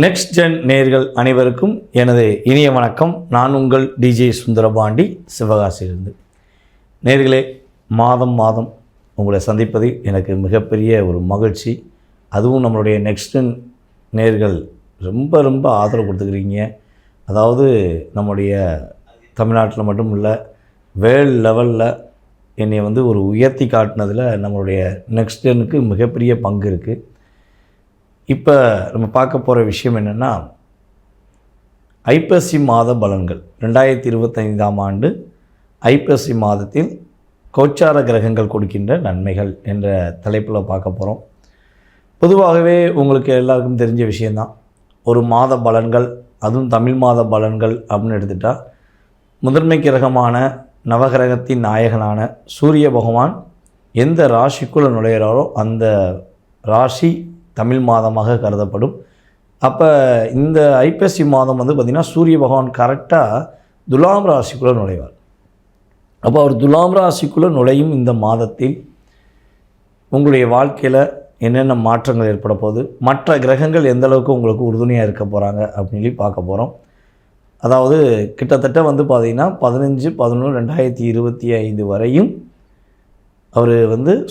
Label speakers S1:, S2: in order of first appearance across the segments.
S1: Next gen நேயர்கள் அனைவருக்கும் எனது இனிய வணக்கம். நான் உங்கள் டிஜே சுந்தரபாண்டி, சிவகாசியிலிருந்து. நேயர்களே, மாதம் உங்களை சந்திப்பது எனக்கு மிகப்பெரிய ஒரு மகிழ்ச்சி. அதுவும் நம்மளுடைய நெக்ஸ்ட் ஜென் நேயர்கள் ரொம்ப ஆதரவு கொடுத்துக்கிறீங்க. அதாவது நம்முடைய தமிழ்நாட்டில் மட்டும் இல்லை, வேர்ல்டு லெவலில் என்னை ஒரு உயர்த்தி காட்டினதில் நம்மளுடைய நெக்ஸ்ட் ஜெனுக்கு மிகப்பெரிய பங்கு இருக்குது. இப்போ நம்ம பார்க்க போகிற விஷயம் என்னென்னா, ஐப்பசி மாத பலன்கள் 2025ஆம் ஆண்டு ஐப்பசி மாதத்தில் கோச்சார கிரகங்கள் கொடுக்கின்ற நன்மைகள் என்ற தலைப்பில் பார்க்க போகிறோம். பொதுவாகவே உங்களுக்கு எல்லாருக்கும் தெரிஞ்ச விஷயந்தான், ஒரு மாத பலன்கள், அதுவும் தமிழ் மாத பலன்கள் அப்படின்னு எடுத்துட்டால், முதன்மை கிரகமான நவகிரகத்தின் நாயகனான சூரிய பகவான் எந்த ராசிக்குள்ளே நுழையிறாரோ அந்த ராசி தமிழ் மாதமாக கருதப்படும். அப்போ இந்த ஐப்பசி மாதம் பார்த்திங்கன்னா சூரிய பகவான் கரெக்டாக துலாம் ராசிக்குள்ளே நுழைவார். அப்போ அவர் துலாம் ராசிக்குள்ளே நுழையும் இந்த மாதத்தில் உங்களுடைய வாழ்க்கையில் என்னென்ன மாற்றங்கள் ஏற்பட போகுது, மற்ற கிரகங்கள் எந்த அளவுக்கு உங்களுக்கு உறுதுணையாக இருக்க போகிறாங்க அப்படின்னு பார்க்க போகிறோம். அதாவது கிட்டத்தட்ட பார்த்திங்கன்னா 15/11/2025 வரையும் அவர்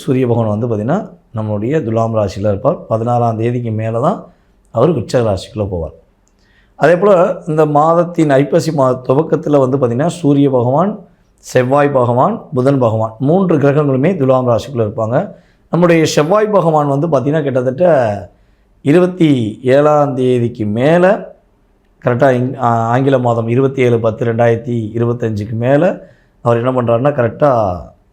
S1: சூரிய பகவான் பார்த்திங்கன்னா நம்மளுடைய துலாம் ராசியில் இருப்பார். 16ஆம் தேதிக்கு மேலே தான் அவர் விருச்சிக ராசிக்குள்ளே போவார். அதே போல் இந்த மாதத்தின் ஐப்பசி மாத துவக்கத்தில் பார்த்திங்கன்னா சூரிய பகவான், செவ்வாய் பகவான், புதன் பகவான் 3 கிரகங்களுமே துலாம் ராசிக்குள்ளே இருப்பாங்க. நம்முடைய செவ்வாய் பகவான் பார்த்திங்கன்னா கிட்டத்தட்ட 27ஆம் தேதிக்கு மேலே, கரெக்டாக ஆங்கில மாதம் 27/10/2025க்கு மேலே அவர் என்ன பண்ணுறாருன்னா கரெக்டாக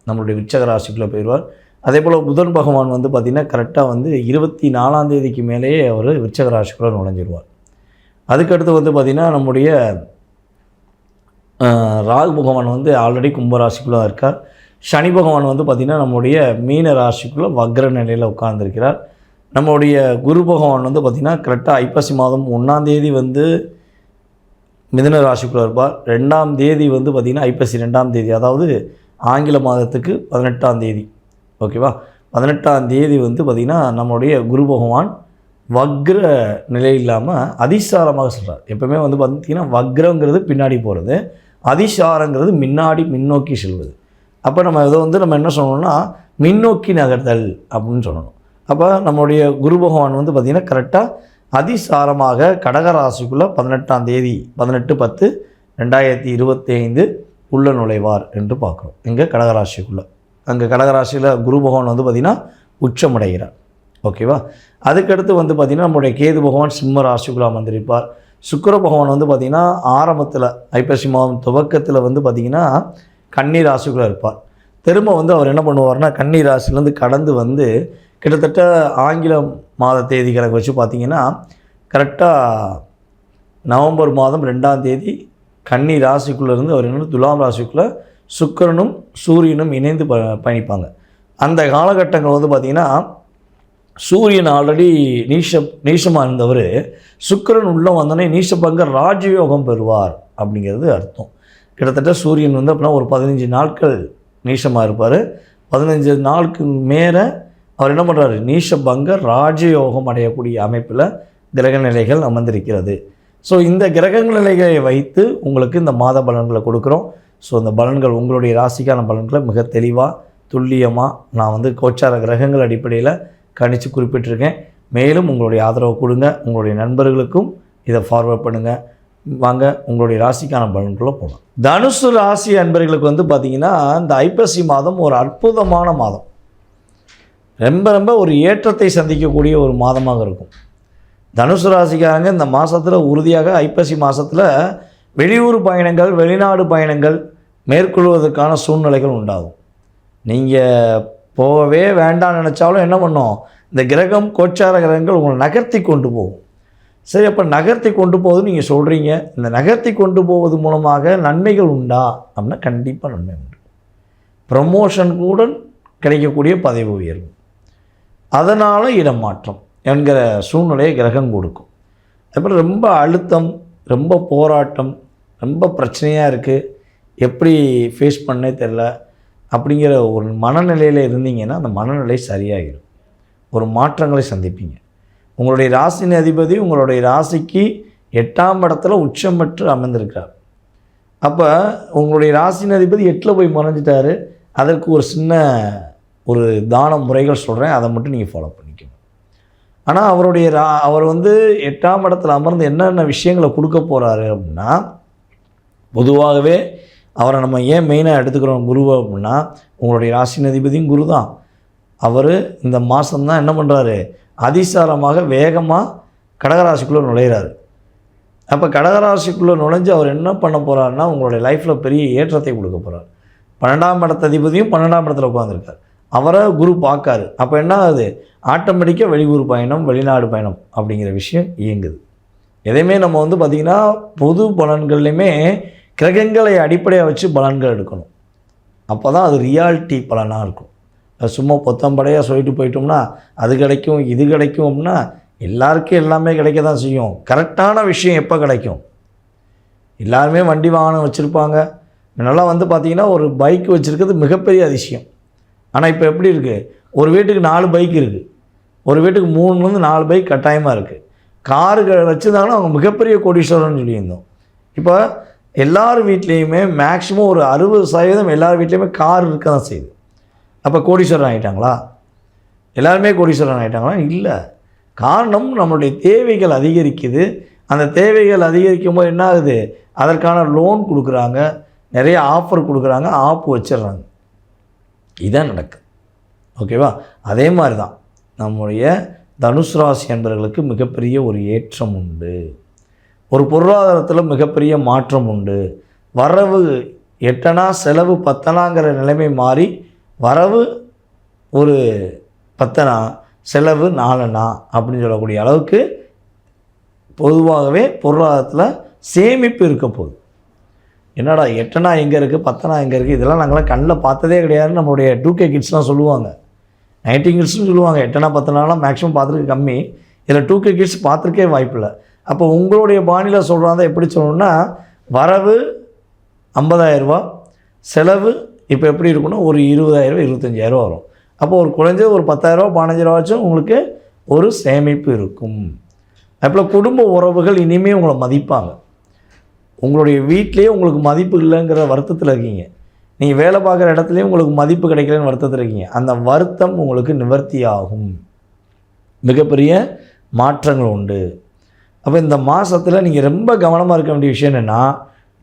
S1: நம்மளுடைய விருச்சிக ராசிக்குள்ளே போயிடுவார். அதே போல் புதன் பகவான் பார்த்திங்கன்னா கரெக்டாக 24ஆம் தேதிக்கு மேலேயே அவர் விருச்சிக ராசிக்குள்ளே நுழைஞ்சிடுவார். அதுக்கடுத்து பார்த்திங்கன்னா நம்முடைய ராகு பகவான் ஆல்ரெடி கும்பராசிக்குள்ளே இருக்கார். சனி பகவான் பார்த்திங்கன்னா நம்முடைய மீன ராசிக்குள்ளே வக்ர நிலையில் உட்கார்ந்துருக்கிறார். நம்முடைய குரு பகவான் பார்த்திங்கன்னா கரெக்டாக ஐப்பசி மாதம் 1ஆம் தேதி மிதுன ராசிக்குள்ளே இருப்பார். 2ஆம் தேதி பார்த்திங்கன்னா ஐப்பசி 2ஆம் தேதி, அதாவது ஆங்கில மாதத்துக்கு 18ஆம் தேதி, ஓகேவா, 18ஆம் தேதி பார்த்திங்கன்னா நம்மளுடைய குரு பகவான் வக்ர நிலை இல்லாமல் அதிசாரமாக சொல்கிறார். எப்போவுமே பார்த்திங்கன்னா வக்ரங்கிறது பின்னாடி போகிறது, அதிசாரங்கிறது முன்னோக்கி செல்வது. அப்போ நம்ம இதை நம்ம என்ன சொல்லணும்னா முன்னோக்கி நகர்தல் அப்படின்னு சொல்லணும். அப்போ நம்மளுடைய குரு பகவான் பார்த்திங்கன்னா கரெக்டாக அதிசாரமாக கடகராசிக்குள்ளே 18ஆம் தேதி 18/10/2025 உள்ள நுழைவார் என்று பார்க்குறோம். இங்கே கடகராசிக்குள்ளே, அங்கே கடகராசியில் குரு பகவான் பார்த்திங்கன்னா உச்சமடைகிறார், ஓகேவா. அதுக்கடுத்து பார்த்திங்கன்னா நம்முடைய கேது பகவான் சிம்ம ராசிக்குள்ளே அமர்ந்திருப்பார். சுக்கிர பகவான் பார்த்திங்கன்னா ஆரம்பத்தில் ஐப்பசி மாதம் துவக்கத்தில் பார்த்திங்கன்னா கன்னி ராசிக்குள்ளே இருப்பார். திரும்ப அவர் என்ன பண்ணுவார்னா கன்னி ராசிலேருந்து கடந்து கிட்டத்தட்ட ஆங்கில மாத தேதி கணக்கு வச்சு பார்த்திங்கன்னா கரெக்டாக நவம்பர் மாதம் 2ஆம் தேதி கன்னி ராசிக்குள்ளேருந்து அவர் துலாம் ராசிக்குள்ளே சுக்கிரனும் சூரியனும் இணைந்து பயணிப்பாங்க. அந்த காலகட்டங்கள் பார்த்திங்கன்னா சூரியன் ஆல்ரெடி நீசமாக இருந்தவர் சுக்கிரன் உள்ளே வந்தோடனே நீசபங்க ராஜயோகம் பெறுவார் அப்படிங்கிறது அர்த்தம். கிட்டத்தட்ட சூரியன் அப்படின்னா ஒரு 15 நாட்கள் நீசமாக இருப்பார். 15 நாளுக்கு மேலே அவர் என்ன பண்ணுறாரு, நீசபங்க ராஜயோகம் அடையக்கூடிய அமைப்பில் கிரக நிலைகள் அமர்ந்திருக்கிறது. ஸோ இந்த கிரக நிலைகளை வைத்து உங்களுக்கு இந்த மாத பலன்களை கொடுக்குறோம். ஸோ இந்த பலன்கள் உங்களுடைய ராசிக்கான பலன்களை மிக தெளிவாக துல்லியமாக நான் கோச்சார கிரகங்கள் அடிப்படையில் கணித்து குறிப்பிட்டிருக்கேன். மேலும் உங்களுடைய ஆதரவு கொடுங்க, உங்களுடைய நண்பர்களுக்கும் இதை ஃபார்வர்ட் பண்ணுங்கள். வாங்க உங்களுடைய ராசிக்கான பலன்களை போகலாம். தனுசு ராசி அன்பர்களுக்கு பார்த்திங்கன்னா இந்த ஐப்பசி மாதம் ஒரு அற்புதமான மாதம், ரொம்ப ஒரு ஏற்றத்தை சந்திக்கக்கூடிய ஒரு மாதமாக இருக்கும். தனுசு ராசிக்காரங்க இந்த மாதத்தில் உறுதியாக ஐப்பசி மாதத்தில் வெளியூர் பயணங்கள், வெளிநாடு பயணங்கள் மேற்கொள்வதற்கான சூழ்நிலைகள் உண்டாகும். நீங்கள் போகவே வேண்டாம்னு நினச்சாலும் என்ன பண்ணோம், இந்த கிரகம் கோச்சார கிரகங்கள் உங்களை நகர்த்தி கொண்டு போகும். சரி, அப்போ நகர்த்தி கொண்டு போகுதுன்னு நீங்கள் சொல்கிறீங்க, இந்த நகர்த்தி கொண்டு போவது மூலமாக நன்மைகள் உண்டா அப்படின்னா கண்டிப்பாக நன்மை உண்டு. ப்ரமோஷன் கூட கிடைக்கக்கூடிய பதவி உயர்வு, அதனால் இடமாற்றம் என்கிற சூழ்நிலையை கிரகம் கொடுக்கும். அப்புறம் ரொம்ப அழுத்தம், ரொம்ப போராட்டம், ரொம்ப பிரச்சனையாக இருக்குது, எப்படி ஃபேஸ் பண்ணே தெரில அப்படிங்கிற ஒரு மனநிலையில் இருந்தீங்கன்னா அந்த மனநிலை சரியாகிடும். ஒரு மாற்றங்களை சந்திப்பீங்க. உங்களுடைய ராசியின் அதிபதி உங்களுடைய ராசிக்கு 8ஆம் இடத்துல உச்சம் பெற்று அமர்ந்திருக்கிறார். அப்போ உங்களுடைய ராசியின் அதிபதி 8ல் போய் மறைஞ்சிட்டாரு. அதற்கு ஒரு சின்ன ஒரு தான முறைகள் சொல்கிறேன், அதை மட்டும் நீங்கள் ஃபாலோ பண்ணிக்கணும். ஆனால் அவர் 8ஆம் இடத்துல அமர்ந்து என்னென்ன விஷயங்களை கொடுக்க போகிறாரு அப்படின்னா, பொதுவாகவே அவரை நம்ம ஏன் மெயினாக எடுத்துக்கிறோம் குருவை அப்படின்னா, உங்களுடைய ராசியின் அதிபதியும் குரு தான். அவர் இந்த மாதம்தான் என்ன பண்ணுறாரு, அதிசாரமாக வேகமாக கடகராசிக்குள்ளே நுழையிறாரு. அப்போ கடகராசிக்குள்ளே நுழைஞ்சு அவர் என்ன பண்ண போகிறாருன்னா, உங்களுடைய லைஃப்பில் பெரிய ஏற்றத்தை கொடுக்க போகிறார். 12ஆம் இடத்த அதிபதியும் 12ஆம் இடத்துல உட்காந்துருக்கார். அவரை குரு பார்க்காரு. அப்போ என்ன ஆகுது, ஆட்டோமேட்டிக்காக வெளியூர் பயணம், வெளிநாடு பயணம் அப்படிங்கிற விஷயம் இயங்குது. எதையுமே நம்ம பார்த்திங்கன்னா பொது பலன்கள்லையுமே கிரகங்களை அடிப்படையாக வச்சு பலன்கள் எடுக்கணும். அப்போ தான் அது ரியாலிட்டி பலனாக இருக்கும். சும்மா பொத்தம்படையாக சொல்லிட்டு போயிட்டோம்னா அது கிடைக்கும் இது கிடைக்கும் அப்படின்னா எல்லாருக்கும் எல்லாமே கிடைக்க தான் செய்யும். கரெக்டான விஷயம் எப்போ கிடைக்கும்? எல்லாருமே வண்டி வாகனம் வச்சுருப்பாங்க. முன்னெல்லாம் பார்த்திங்கன்னா ஒரு பைக் வச்சுருக்கிறது மிகப்பெரிய அதிசயம். ஆனால் இப்போ எப்படி இருக்குது, ஒரு வீட்டுக்கு 4 பைக் இருக்குது, ஒரு வீட்டுக்கு 3-4 பைக் கட்டாயமாக இருக்குது. கார்கள் வச்சுருந்தாங்கன்னா அவங்க மிகப்பெரிய கோடீஸ்வரர்னு சொல்லியிருந்தோம். இப்போ எல்லார் வீட்லேயுமே மேக்ஸிமம் ஒரு 60% எல்லார் வீட்லேயுமே கார் இருக்க தான் செய்யுது. அப்போ கோடீஸ்வரன் ஆகிட்டாங்களா? எல்லாருமே கோடீஸ்வரன் ஆகிட்டாங்களா? இல்லை. காரணம், நம்மளுடைய தேவைகள் அதிகரிக்குது. அந்த தேவைகள் அதிகரிக்கும் போது என்ன ஆகுது, அதற்கான லோன் கொடுக்குறாங்க, நிறைய ஆஃபர் கொடுக்குறாங்க, ஆப்பு வச்சிடுறாங்க. இதுதான் நடக்குது. ஓகேவா? அதே மாதிரி தான் நம்முடைய தனுசு ராசி என்பவர்களுக்கு மிகப்பெரிய ஒரு ஏற்றம் உண்டு. ஒரு பொருளாதாரத்தில் மிகப்பெரிய மாற்றம் உண்டு. வரவு 8 செலவு 10 நிலைமை மாறி வரவு ஒரு 10 செலவு 4 அப்படின்னு சொல்லக்கூடிய அளவுக்கு பொதுவாகவே பொருளாதாரத்தில் சேமிப்பு இருக்க போகுது. என்னடா 8 எங்கே இருக்குது 10 எங்கே இருக்குது, இதெல்லாம் நாங்களாம் கண்ணில் பார்த்ததே கிடையாதுன்னு நம்மளுடைய 2K கிட்ஸ்லாம் சொல்லுவாங்க. 90 கிட்ஸ்னு சொல்லுவாங்க. 8 10 மேக்ஸிமம் பார்த்துருக்கு கம்மி. இதில் 2K கிட்ஸ் பார்த்துருக்கே வாய்ப்பில்லை. அப்போ உங்களுடைய பாணியில் சொல்கிறாங்க எப்படி சொல்லணும்னா, வரவு 50,000 ரூபா, செலவு இப்போ எப்படி இருக்குன்னா ஒரு 20,000 25,000 வரும். அப்போ ஒரு குறைஞ்சது ஒரு 10,000 15,000 உங்களுக்கு ஒரு சேமிப்பு இருக்கும். அப்போது குடும்ப உறவுகள் இனிமேல் உங்களை மதிப்பாங்க. உங்களுடைய வீட்லேயே உங்களுக்கு மதிப்பு இல்லைங்கிற வருத்தத்தில் இருக்கீங்க. நீங்கள் வேலை பார்க்குற இடத்துலையும் உங்களுக்கு மதிப்பு கிடைக்கலன்னு வருத்தத்தில் இருக்கீங்க. அந்த வருத்தம் உங்களுக்கு நிவர்த்தி ஆகும். மிகப்பெரிய மாற்றங்கள் உண்டு. அப்போ இந்த மாதத்தில் நீங்கள் ரொம்ப கவனமாக இருக்க வேண்டிய விஷயம் என்னென்னா,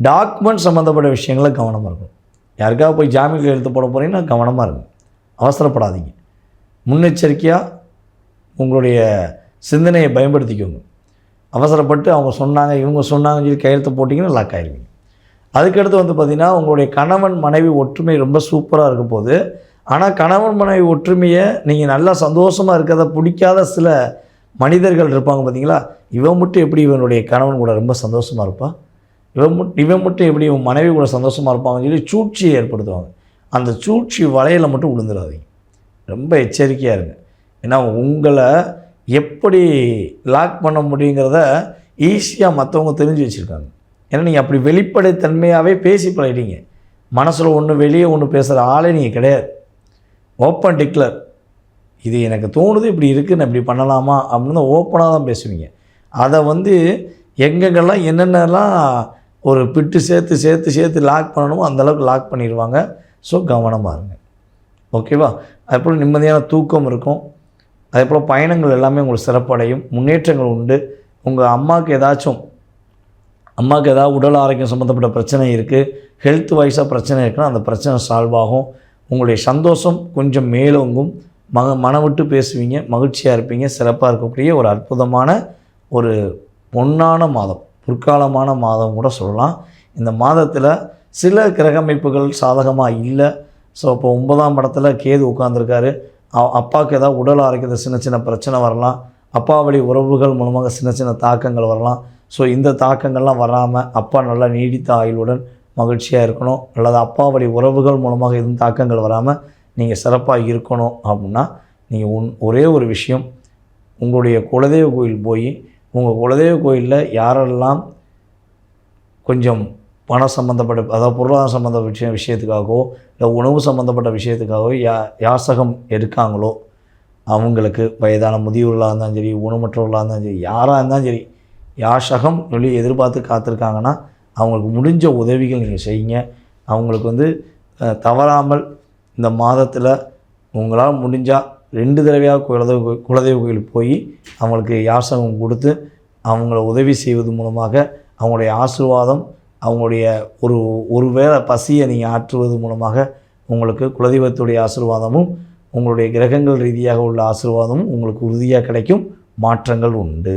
S1: டாக்குமெண்ட் சம்மந்தப்பட்ட விஷயங்களில் கவனமாக இருக்கும். யாருக்காக போய் ஜாமீன் கையெழுத்து போட போகிறீங்கன்னா கவனமாக இருங்க, அவசரப்படாதீங்க. முன்னெச்சரிக்கையாக உங்களுடைய சிந்தனையை பயன்படுத்திக்கோங்க. அவசரப்பட்டு அவங்க சொன்னாங்க இவங்க சொன்னாங்கன்னு சொல்லி கையெழுத்து போட்டிங்கன்னா லாக் ஆகிடுவீங்க. அதுக்கடுத்து பார்த்திங்கன்னா, உங்களுடைய கணவன் மனைவி ஒற்றுமை ரொம்ப சூப்பராக இருக்க போது. ஆனால் கணவன் மனைவி ஒற்றுமையை நீங்கள் நல்லா சந்தோஷமாக இருக்கிறத பிடிக்காத சில மனிதர்கள் இருப்பாங்க பார்த்தீங்களா. இவன் மட்டும் எப்படி இவனுடைய கணவன் கூட ரொம்ப சந்தோஷமாக இருப்பான், இவன் மட்டும் எப்படி இவன் மனைவி கூட சந்தோஷமாக இருப்பாங்கன்னு சொல்லி சூழ்ச்சியை ஏற்படுத்துவாங்க. அந்த சூழ்ச்சி வலையில் மட்டும் விழுந்துடாதீங்க. ரொம்ப எச்சரிக்கையாக இருங்க. ஏன்னா உங்களை எப்படி லாக் பண்ண முடியுங்கிறத ஈஸியாக மற்றவங்க தெரிஞ்சு வச்சுருக்காங்க. ஏன்னா நீங்கள் அப்படி வெளிப்படைத்தன்மையாகவே பேசி பழகிட்டீங்க. மனசில் ஒன்று வெளியே ஒன்று பேசுகிற ஆளே நீங்கள் கிடையாது. ஓப்பன் டிக்ளர், இது எனக்கு தோணுது இப்படி இருக்குது, நான் இப்படி பண்ணலாமா அப்படின்னு ஓப்பனாக தான் பேசுவீங்க. அதை எங்கெங்கெல்லாம் என்னென்னலாம் ஒரு பிட்டு சேர்த்து லாக் பண்ணணுமோ அந்தளவுக்கு லாக் பண்ணிடுவாங்க. ஸோ கவனமாக இருங்க. ஓகேவா? அதுபோல் நிம்மதியான தூக்கம் இருக்கும். அதே போல் பயணங்கள் எல்லாமே உங்களுக்கு சிறப்படையும், முன்னேற்றங்கள் உண்டு. உங்கள் அம்மாவுக்கு ஏதாவது உடல் ஆரோக்கியம் சம்மந்தப்பட்ட பிரச்சனை இருக்குது, ஹெல்த் வைஸாக பிரச்சனை இருக்குன்னா அந்த பிரச்சனை சால்வ் ஆகும். உங்களுடைய சந்தோஷம் கொஞ்சம் மேலோங்கும். மனம் விட்டு பேசுவீங்க, மகிழ்ச்சியாக இருப்பீங்க. சிறப்பாக இருக்கக்கூடிய ஒரு அற்புதமான ஒரு பொன்னான மாதம், பொற்காலமான மாதம் கூட சொல்லலாம். இந்த மாதத்தில் சில கிரகமைப்புகள் சாதகமாக இல்லை. ஸோ இப்போ 9ஆம் இடத்துல கேது உட்கார்ந்துருக்காரு. அப்பாவுக்கு ஏதாவது உடல் ஆரோக்கியத்தில் சின்ன பிரச்சனை வரலாம். அப்பா வழி உறவுகள் மூலமாக சின்ன தாக்கங்கள் வரலாம். ஸோ இந்த தாக்கங்கள்லாம் வராமல் அப்பா நல்லா நீடித்த ஆயுளுடன் மகிழ்ச்சியாக இருக்கணும். அல்லது அப்பா வழி உறவுகள் மூலமாக எதுவும் தாக்கங்கள் வராமல் நீங்கள் சிறப்பாக இருக்கணும் அப்படின்னா நீங்கள் ஒரே ஒரு விஷயம், உங்களுடைய குலதெய்வ கோயில் போய் உங்கள் குலதெய்வ கோயிலில் யாரெல்லாம் கொஞ்சம் பணம் சம்மந்தப்பட்ட அதாவது பொருளாதாரம் சம்மந்தப்பட்ட விஷயத்துக்காகவோ இல்லை உணவு சம்மந்தப்பட்ட விஷயத்துக்காகவோ யாசகம் எடுக்காங்களோ அவங்களுக்கு வயதான முதியோர்களாக இருந்தாலும் சரி, ஊனமற்றவர்களாக இருந்தாலும் சரி, யாராக இருந்தாலும் சரி, யாஷகம் சொல்லி எதிர்பார்த்து காத்திருக்காங்கன்னா அவங்களுக்கு முடிஞ்ச உதவிகள் நீங்கள் செய்யுங்க. அவங்களுக்கு வந்து தவறாமல் இந்த மாதத்தில் உங்களால் முடிஞ்சால் 2 தடவையாக குலதெய்வ கோயிலுக்கு போய் அவங்களுக்கு யாசகம் கொடுத்து அவங்கள உதவி செய்வது மூலமாக அவங்களுடைய ஆசீர்வாதம், அவங்களுடைய ஒரு வேளை பசியை நீங்கள் ஆற்றுவது மூலமாக உங்களுக்கு குலதெய்வத்துடைய ஆசீர்வாதமும் உங்களுடைய கிரகங்கள் ரீதியாக உள்ள ஆசீர்வாதமும் உங்களுக்கு உறுதியாக கிடைக்கும். மாற்றங்கள் உண்டு.